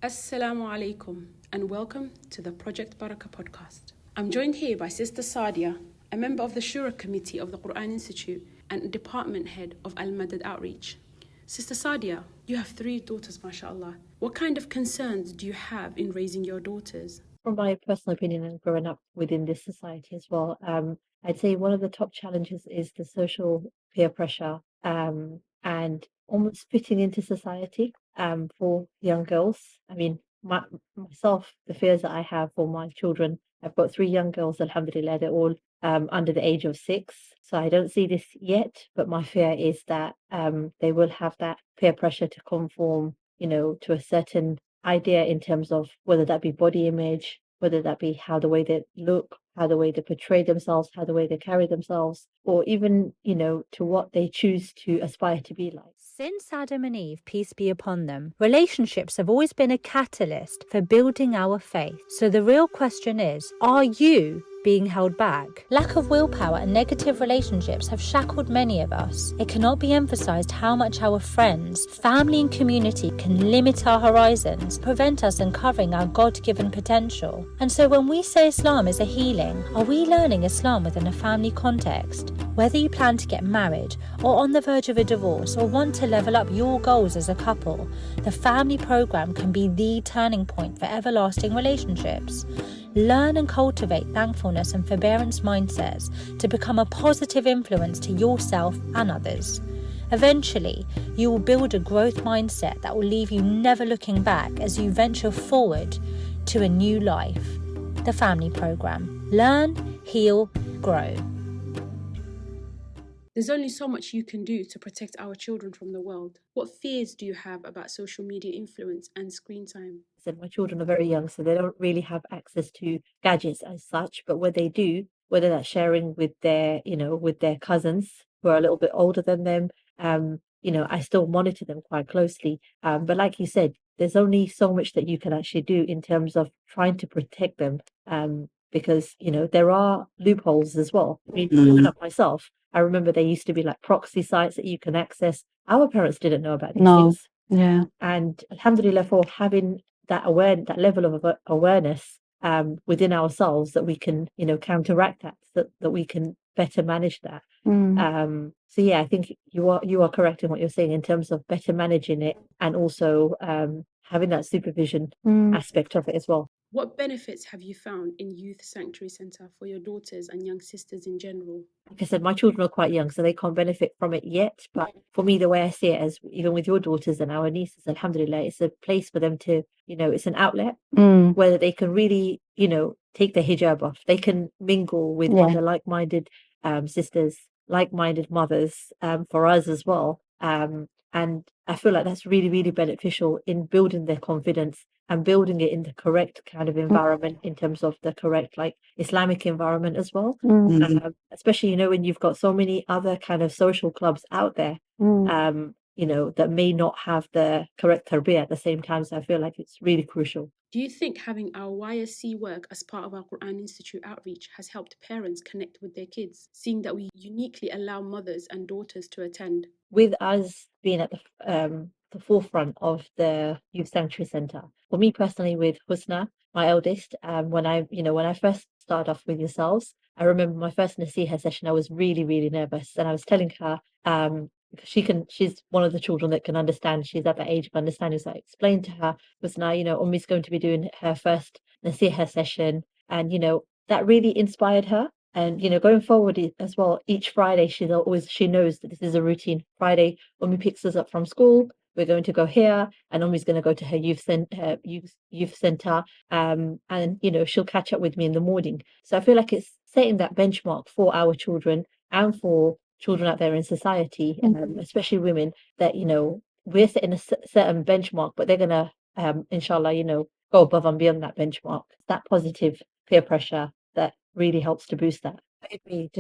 Assalamu alaikum and welcome to the Project Baraka podcast. I'm joined here by Sister Sadia, a member of the Shura Committee of the Quran Institute and Department Head of Al Madad Outreach. Sister Sadia, you have 3 daughters, mashallah. What kind of concerns do you have in raising your daughters? From my personal opinion and growing up within this society as well, I'd say one of the top challenges is the social peer pressure and almost fitting into society for young girls. I mean, myself, the fears that I have for my children, I've got 3 young girls, alhamdulillah, they're all under the age of 6. So I don't see this yet, but my fear is that they will have that peer pressure to conform, to a certain idea in terms of whether that be body image, whether that be how the way they look, how the way they portray themselves, how the way they carry themselves, or even, to what they choose to aspire to be like. Since Adam and Eve, peace be upon them, relationships have always been a catalyst for building our faith. So the real question is, are you being held back? Lack of willpower and negative relationships have shackled many of us. It cannot be emphasized how much our friends, family and community can limit our horizons, prevent us uncovering our God-given potential. And so when we say Islam is a healing, are we learning Islam within a family context? Whether you plan to get married or on the verge of a divorce or want to level up your goals as a couple, the family program can be the turning point for everlasting relationships. Learn and cultivate thankfulness and forbearance mindsets to become a positive influence to yourself and others. Eventually, you will build a growth mindset that will leave you never looking back as you venture forward to a new life. The family program. Learn, heal, grow. There's only so much you can do to protect our children from the world. What fears do you have about social media influence and screen time? Said my children are very young, so they don't really have access to gadgets as such. But when they do, whether that's sharing with their cousins who are a little bit older than them, I still monitor them quite closely. But like you said, there's only so much that you can actually do in terms of trying to protect them. Because there are loopholes as well. I mean, growing up myself, I remember there used to be like proxy sites that you can access. Our parents didn't know about these things. Yeah. And alhamdulillah for having that level of awareness within ourselves that we can, counteract that we can better manage that. So yeah, I think you are correct in what you're saying in terms of better managing it and also having that supervision aspect of it as well. What benefits have you found in Youth Sanctuary Centre for your daughters and young sisters in general? Like I said, my children are quite young, so they can't benefit from it yet. But for me, the way I see it, as even with your daughters and our nieces, alhamdulillah, it's a place for them to, it's an outlet where they can really, take their hijab off. They can mingle with other like-minded sisters, like-minded mothers, for us as well. And I feel like that's really, really beneficial in building their confidence and building it in the correct kind of environment in terms of the correct like Islamic environment as well. Especially, when you've got so many other kind of social clubs out there, that may not have the correct tarbiyah at the same time. So I feel like it's really crucial. Do you think having our YSC work as part of our Quran Institute outreach has helped parents connect with their kids, seeing that we uniquely allow mothers and daughters to attend? With us being at the forefront of the Youth Sanctuary Centre, for me personally, with Husna, my eldest, when I first started off with yourselves, I remember my first Nasiha session, I was really, really nervous, and I was telling her, because she's one of the children that can understand, she's at that age of understanding, so I explained to her, Husna, Ummi's going to be doing her first Nasiha session, and that really inspired her. And going forward as well, each Friday she knows that this is a routine. Friday, Ummi picks us up from school. We're going to go here, and Ummi's going to go to her youth center, and she'll catch up with me in the morning. So I feel like it's setting that benchmark for our children and for children out there in society, especially women. That we're setting a certain benchmark, but they're gonna inshallah go above and beyond that benchmark. That positive peer pressure that really helps to boost that. I agree.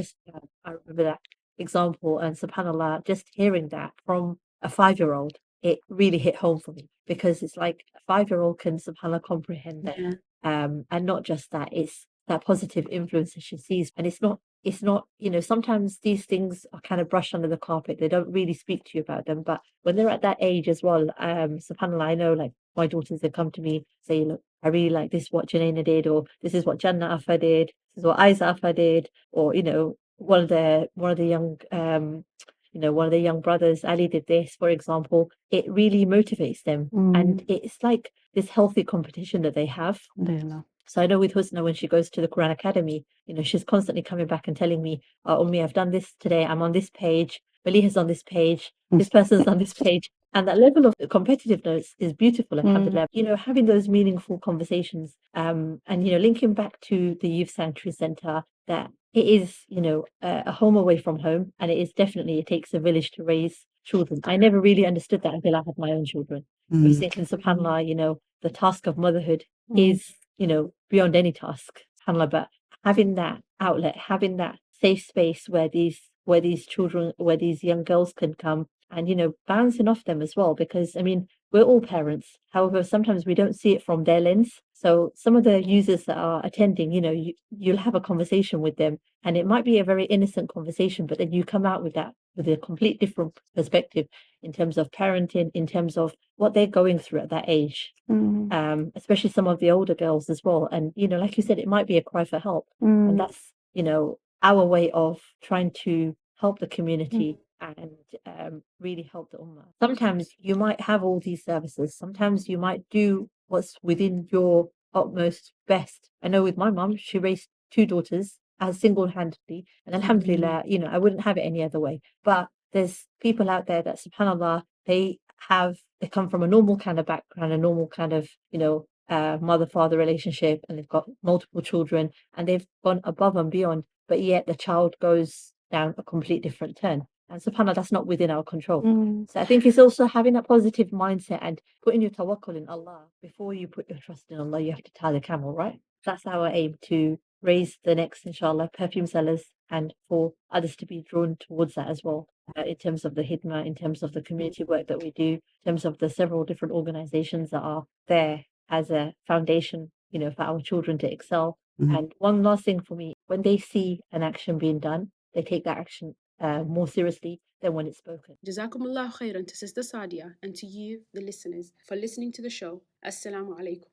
I remember that example, and subhanallah, just hearing that from a 5-year-old, it really hit home for me, because it's like a 5-year-old can subhanallah comprehend that. And not just that, it's that positive influence that she sees, and it's not it's not, sometimes these things are kind of brushed under the carpet. They don't really speak to you about them. But when they're at that age as well, subhanAllah, I know like my daughters, they come to me, say, look, I really like this, what Janaina did, or this is what Jannah Afa did, this is what Aiza Afa did, or, one of the young, one of the young brothers, Ali did this, for example. It really motivates them. And it's like this healthy competition that they have. So I know with Husna, when she goes to the Quran Academy, she's constantly coming back and telling me, oh, Ummi, I've done this today. I'm on this page. Maliha's on this page. This person's on this page. And that level of competitiveness is beautiful, alhamdulillah. Having those meaningful conversations, and, linking back to the Youth Sanctuary Centre, that it is, a home away from home. And it is definitely, it takes a village to raise children. I never really understood that until I had my own children. I was thinking, subhanAllah, the task of motherhood is, beyond any task, subhanAllah, but having that outlet, having that safe space where these children, where these young girls can come and, bouncing off them as well, because I mean, we're all parents. However, sometimes we don't see it from their lens. So some of the users that are attending, you'll have a conversation with them and it might be a very innocent conversation, but then you come out with a complete different perspective in terms of parenting, in terms of what they're going through at that age. Especially some of the older girls as well. And, like you said, it might be a cry for help. And that's, our way of trying to help the community and really help the Ummah. Sometimes you might have all these services. Sometimes you might do what's within your utmost best. I know with my mum, she raised 2 daughters as single-handedly. And alhamdulillah, I wouldn't have it any other way. But there's people out there that, subhanAllah, they come from a normal kind of background, a normal kind of, mother-father relationship, and they've got multiple children and they've gone above and beyond, but yet the child goes down a complete different turn. And subhanAllah, that's not within our control. So I think it's also having a positive mindset and putting your tawakkul in Allah. Before you put your trust in Allah, you have to tie the camel, right? That's our aim, to raise the next, inshallah, perfume sellers, and for others to be drawn towards that as well. In terms of the hidmah, in terms of the community work that we do, in terms of the several different organizations that are there as a foundation, for our children to excel. And one last thing for me, when they see an action being done, they take that action more seriously than when it's spoken. Jazakumullah khairan to Sister Sadia and to you, the listeners, for listening to the show. Assalamu alaikum.